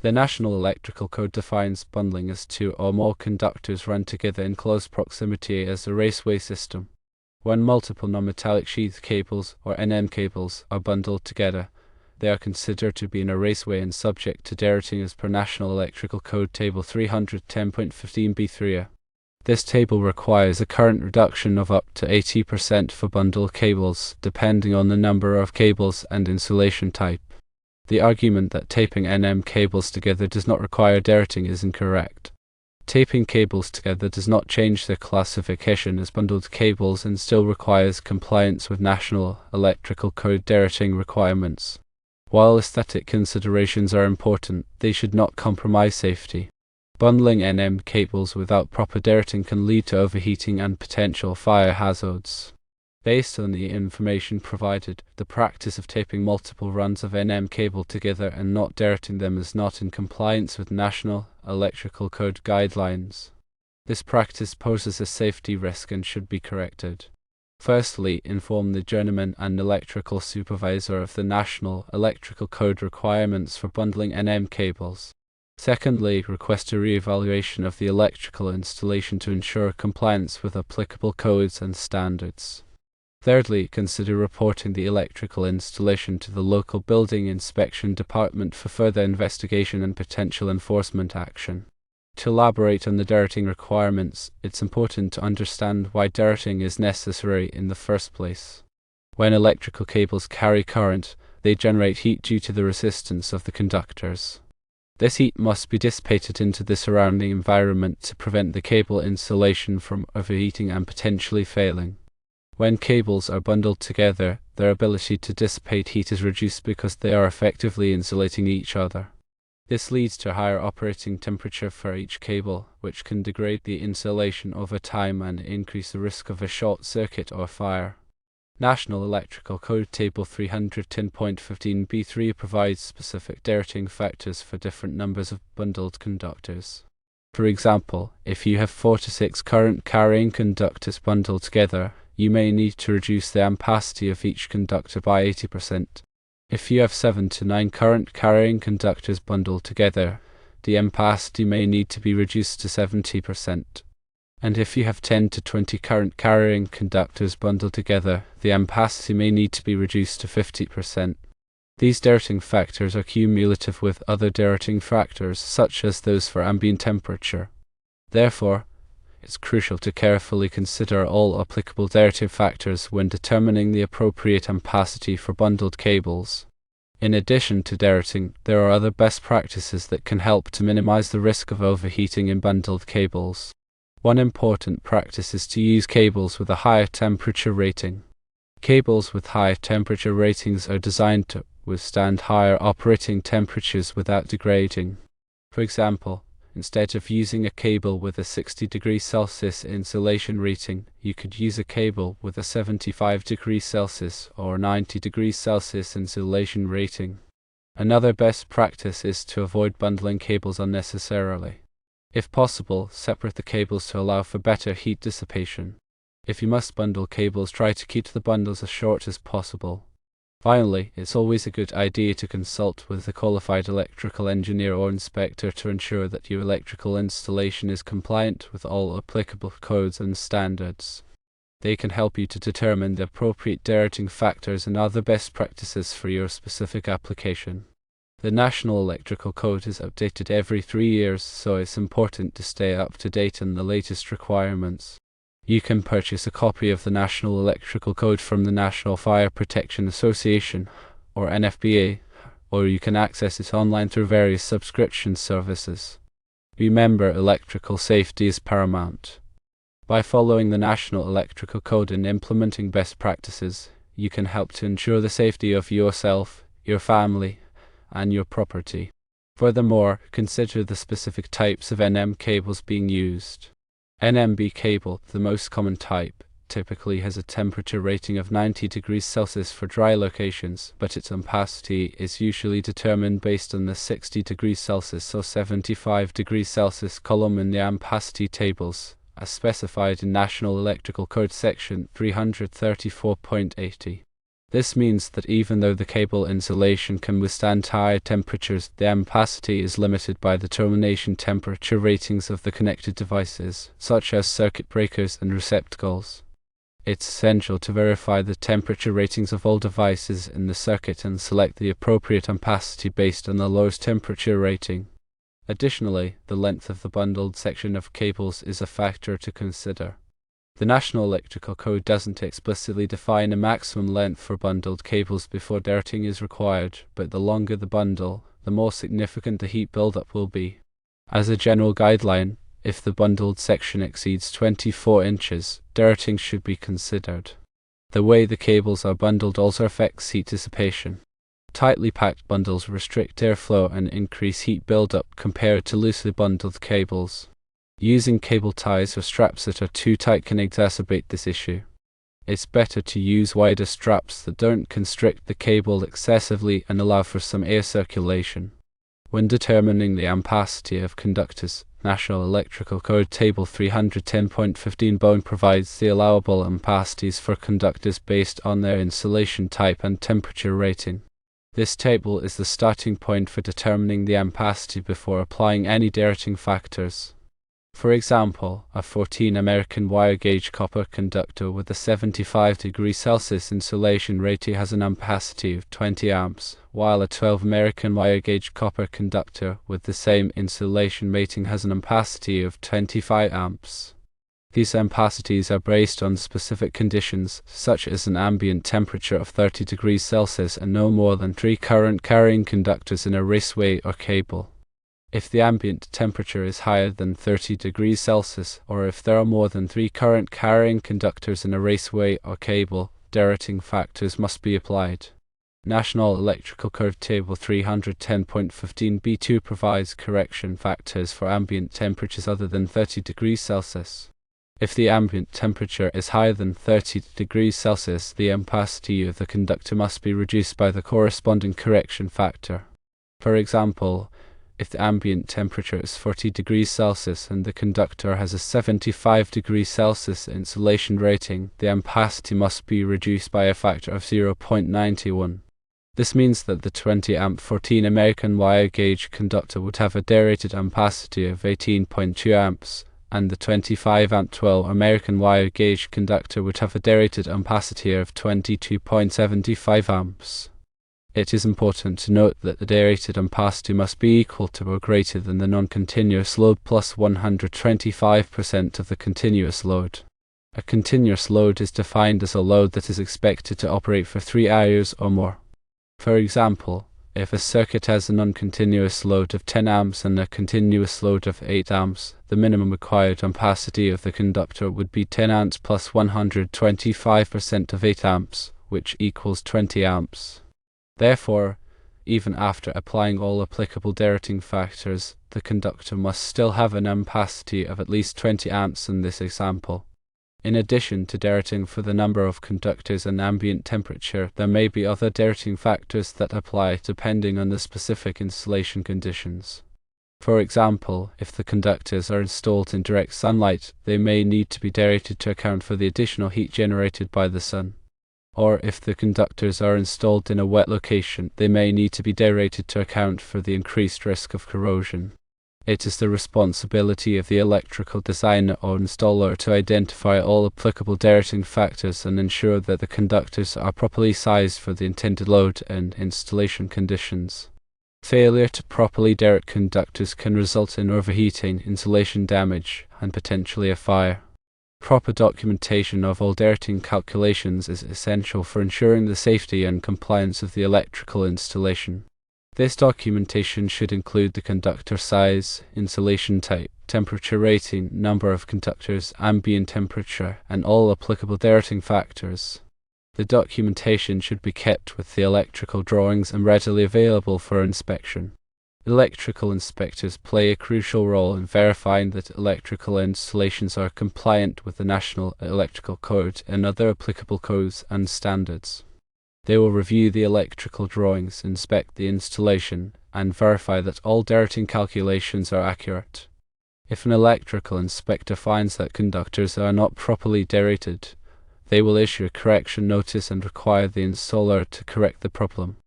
The National Electrical Code defines bundling as two or more conductors run together in close proximity as a raceway system. When multiple non-metallic sheath cables, or NM cables, are bundled together, they are considered to be in a raceway and subject to derating as per National Electrical Code Table 310.15b3a. This table requires a current reduction of up to 80% for bundled cables, depending on the number of cables and insulation type. The argument that taping NM cables together does not require derating is incorrect. Taping cables together does not change their classification as bundled cables and still requires compliance with National Electrical Code derating requirements. While aesthetic considerations are important, they should not compromise safety. Bundling NM cables without proper derating can lead to overheating and potential fire hazards. Based on the information provided, the practice of taping multiple runs of NM cable together and not derating them is not in compliance with National Electrical Code guidelines. This practice poses a safety risk and should be corrected. Firstly, inform the journeyman and electrical supervisor of the National Electrical Code requirements for bundling NM cables. Secondly, request a re-evaluation of the electrical installation to ensure compliance with applicable codes and standards. Thirdly, consider reporting the electrical installation to the local building inspection department for further investigation and potential enforcement action. To elaborate on the derating requirements, it's important to understand why derating is necessary in the first place. When electrical cables carry current, they generate heat due to the resistance of the conductors. This heat must be dissipated into the surrounding environment to prevent the cable insulation from overheating and potentially failing. When cables are bundled together, their ability to dissipate heat is reduced because they are effectively insulating each other. This leads to a higher operating temperature for each cable, which can degrade the insulation over time and increase the risk of a short circuit or fire. National Electrical Code Table 310.15b3 provides specific derating factors for different numbers of bundled conductors. For example, if you have 4 to 6 current-carrying conductors bundled together, you may need to reduce the ampacity of each conductor by 80%. If you have 7 to 9 current-carrying conductors bundled together, the ampacity may need to be reduced to 70%. And if you have 10 to 20 current-carrying conductors bundled together, the ampacity may need to be reduced to 50%. These derating factors are cumulative with other derating factors, such as those for ambient temperature. Therefore, it's crucial to carefully consider all applicable derating factors when determining the appropriate ampacity for bundled cables. In addition to derating, there are other best practices that can help to minimize the risk of overheating in bundled cables. One important practice is to use cables with a higher temperature rating. Cables with higher temperature ratings are designed to withstand higher operating temperatures without degrading. For example, instead of using a cable with a 60 degrees Celsius insulation rating, you could use a cable with a 75 degrees Celsius or 90 degrees Celsius insulation rating. Another best practice is to avoid bundling cables unnecessarily. If possible, separate the cables to allow for better heat dissipation. If you must bundle cables, try to keep the bundles as short as possible. Finally, it's always a good idea to consult with a qualified electrical engineer or inspector to ensure that your electrical installation is compliant with all applicable codes and standards. They can help you to determine the appropriate derating factors and other best practices for your specific application. The National Electrical Code is updated every 3 years, so it's important to stay up to date on the latest requirements. You can purchase a copy of the National Electrical Code from the National Fire Protection Association, or NFPA, or you can access it online through various subscription services. Remember, electrical safety is paramount. By following the National Electrical Code and implementing best practices, you can help to ensure the safety of yourself, your family, and your property. Furthermore, consider the specific types of NM cables being used. NMB cable, the most common type, typically has a temperature rating of 90 degrees Celsius for dry locations, but its ampacity is usually determined based on the 60 degrees Celsius or 75 degrees Celsius column in the ampacity tables, as specified in National Electrical Code section 334.80. This means that even though the cable insulation can withstand higher temperatures, the ampacity is limited by the termination temperature ratings of the connected devices, such as circuit breakers and receptacles. It's essential to verify the temperature ratings of all devices in the circuit and select the appropriate ampacity based on the lowest temperature rating. Additionally, the length of the bundled section of cables is a factor to consider. The National Electrical Code doesn't explicitly define a maximum length for bundled cables before derating is required, but the longer the bundle, the more significant the heat buildup will be. As a general guideline, if the bundled section exceeds 24 inches, derating should be considered. The way the cables are bundled also affects heat dissipation. Tightly packed bundles restrict airflow and increase heat buildup compared to loosely bundled cables. Using cable ties or straps that are too tight can exacerbate this issue. It's better to use wider straps that don't constrict the cable excessively and allow for some air circulation. When determining the ampacity of conductors, National Electrical Code Table 310.15 provides the allowable ampacities for conductors based on their insulation type and temperature rating. This table is the starting point for determining the ampacity before applying any derating factors. For example, a 14 American wire gauge copper conductor with a 75 degrees Celsius insulation rating has an ampacity of 20 amps, while a 12 American wire gauge copper conductor with the same insulation rating has an ampacity of 25 amps. These ampacities are based on specific conditions, such as an ambient temperature of 30 degrees Celsius and no more than 3 current carrying conductors in a raceway or cable. If the ambient temperature is higher than 30 degrees Celsius, or if there are more than 3 current carrying conductors in a raceway or cable, derating factors must be applied. National Electrical Code Table 310.15b2 provides correction factors for ambient temperatures other than 30 degrees Celsius. If the ambient temperature is higher than 30 degrees Celsius, the ampacity of the conductor must be reduced by the corresponding correction factor. For example, if the ambient temperature is 40 degrees Celsius and the conductor has a 75 degrees Celsius insulation rating, the ampacity must be reduced by a factor of 0.91. This means that the 20 amp 14 American wire gauge conductor would have a derated ampacity of 18.2 amps, and the 25 amp 12 American wire gauge conductor would have a derated ampacity of 22.75 amps. It is important to note that the derated ampacity must be equal to or greater than the non-continuous load plus 125% of the continuous load. A continuous load is defined as a load that is expected to operate for 3 hours or more. For example, if a circuit has a non-continuous load of 10 amps and a continuous load of 8 amps, the minimum required ampacity of the conductor would be 10 amps plus 125% of 8 amps, which equals 20 amps. Therefore, even after applying all applicable derating factors, the conductor must still have an ampacity of at least 20 amps in this example. In addition to derating for the number of conductors and ambient temperature, there may be other derating factors that apply depending on the specific installation conditions. For example, if the conductors are installed in direct sunlight, they may need to be derated to account for the additional heat generated by the sun. Or if the conductors are installed in a wet location, they may need to be derated to account for the increased risk of corrosion. It is the responsibility of the electrical designer or installer to identify all applicable derating factors and ensure that the conductors are properly sized for the intended load and installation conditions. Failure to properly derate conductors can result in overheating, insulation damage, and potentially a fire. Proper documentation of all derating calculations is essential for ensuring the safety and compliance of the electrical installation. This documentation should include the conductor size, insulation type, temperature rating, number of conductors, ambient temperature, and all applicable derating factors. The documentation should be kept with the electrical drawings and readily available for inspection. Electrical inspectors play a crucial role in verifying that electrical installations are compliant with the National Electrical Code and other applicable codes and standards. They will review the electrical drawings, inspect the installation, and verify that all derating calculations are accurate. If an electrical inspector finds that conductors are not properly derated, They will issue a correction notice and require the installer to correct the problem.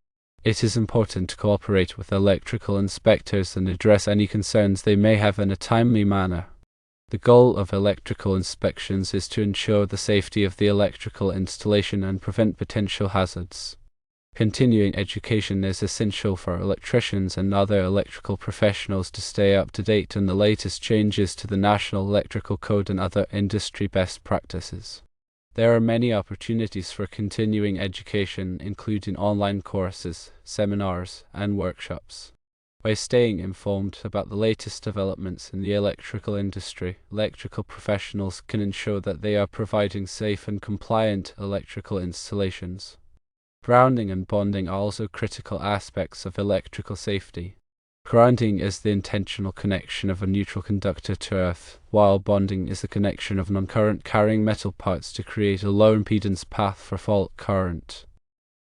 It is important to cooperate with electrical inspectors and address any concerns they may have in a timely manner. The goal of electrical inspections is to ensure the safety of the electrical installation and prevent potential hazards. Continuing education is essential for electricians and other electrical professionals to stay up to date on the latest changes to the National Electrical Code and other industry best practices. There are many opportunities for continuing education, including online courses, seminars, and workshops. By staying informed about the latest developments in the electrical industry, electrical professionals can ensure that they are providing safe and compliant electrical installations. Grounding and bonding are also critical aspects of electrical safety. Grounding is the intentional connection of a neutral conductor to earth, while bonding is the connection of non-current carrying metal parts to create a low impedance path for fault current.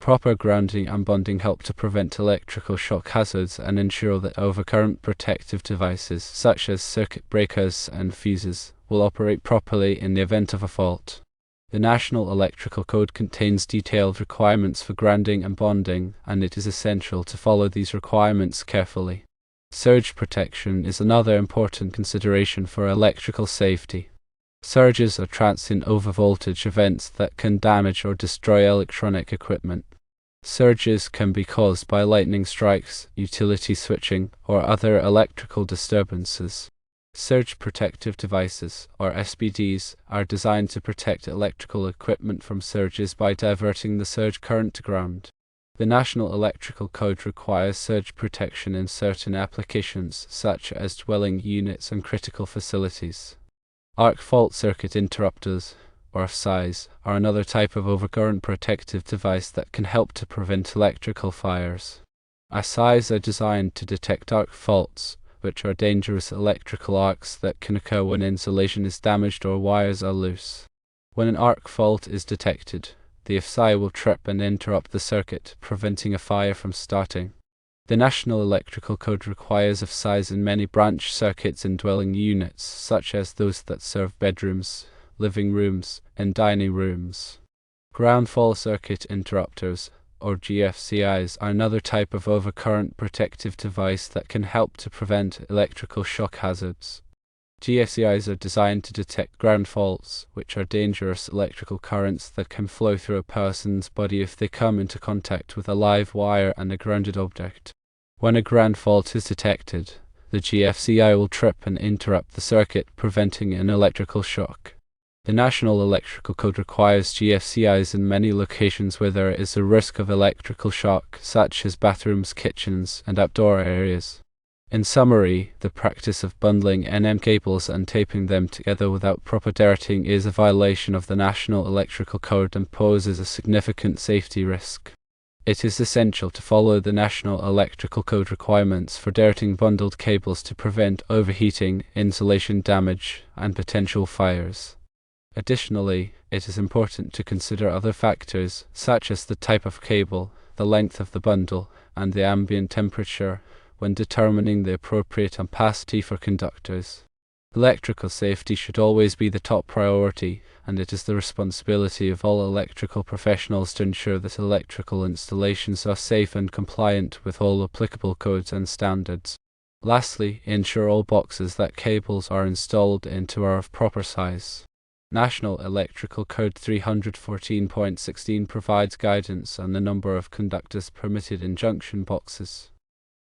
Proper grounding and bonding help to prevent electrical shock hazards and ensure that overcurrent protective devices, such as circuit breakers and fuses, will operate properly in the event of a fault. The National Electrical Code contains detailed requirements for grounding and bonding, and it is essential to follow these requirements carefully. Surge protection is another important consideration for electrical safety. Surges are transient overvoltage events that can damage or destroy electronic equipment. Surges can be caused by lightning strikes, utility switching, or other electrical disturbances. Surge protective devices, or SPDs, are designed to protect electrical equipment from surges by diverting the surge current to ground. The National Electrical Code requires surge protection in certain applications, such as dwelling units and critical facilities. Arc fault circuit interrupters, or SIs, are another type of overcurrent protective device that can help to prevent electrical fires. SIs are designed to detect arc faults, which are dangerous electrical arcs that can occur when insulation is damaged or wires are loose. When an arc fault is detected, the SI will trip and interrupt the circuit, preventing a fire from starting. The National Electrical Code requires SIs in many branch circuits in dwelling units, such as those that serve bedrooms, living rooms, and dining rooms. Ground fault circuit interrupters, or GFCIs, are another type of overcurrent protective device that can help to prevent electrical shock hazards. GFCIs are designed to detect ground faults, which are dangerous electrical currents that can flow through a person's body if they come into contact with a live wire and a grounded object. When a ground fault is detected, the GFCI will trip and interrupt the circuit, preventing an electrical shock. The National Electrical Code requires GFCIs in many locations where there is a risk of electrical shock, such as bathrooms, kitchens, and outdoor areas. In summary, the practice of bundling NM cables and taping them together without proper derating is a violation of the National Electrical Code and poses a significant safety risk. It is essential to follow the National Electrical Code requirements for derating bundled cables to prevent overheating, insulation damage, and potential fires. Additionally, it is important to consider other factors, such as the type of cable, the length of the bundle, and the ambient temperature, when determining the appropriate ampacity for conductors. Electrical safety should always be the top priority, and it is the responsibility of all electrical professionals to ensure that electrical installations are safe and compliant with all applicable codes and standards. Lastly, ensure all boxes that cables are installed into are of proper size. National Electrical Code 314.16 provides guidance on the number of conductors permitted in junction boxes.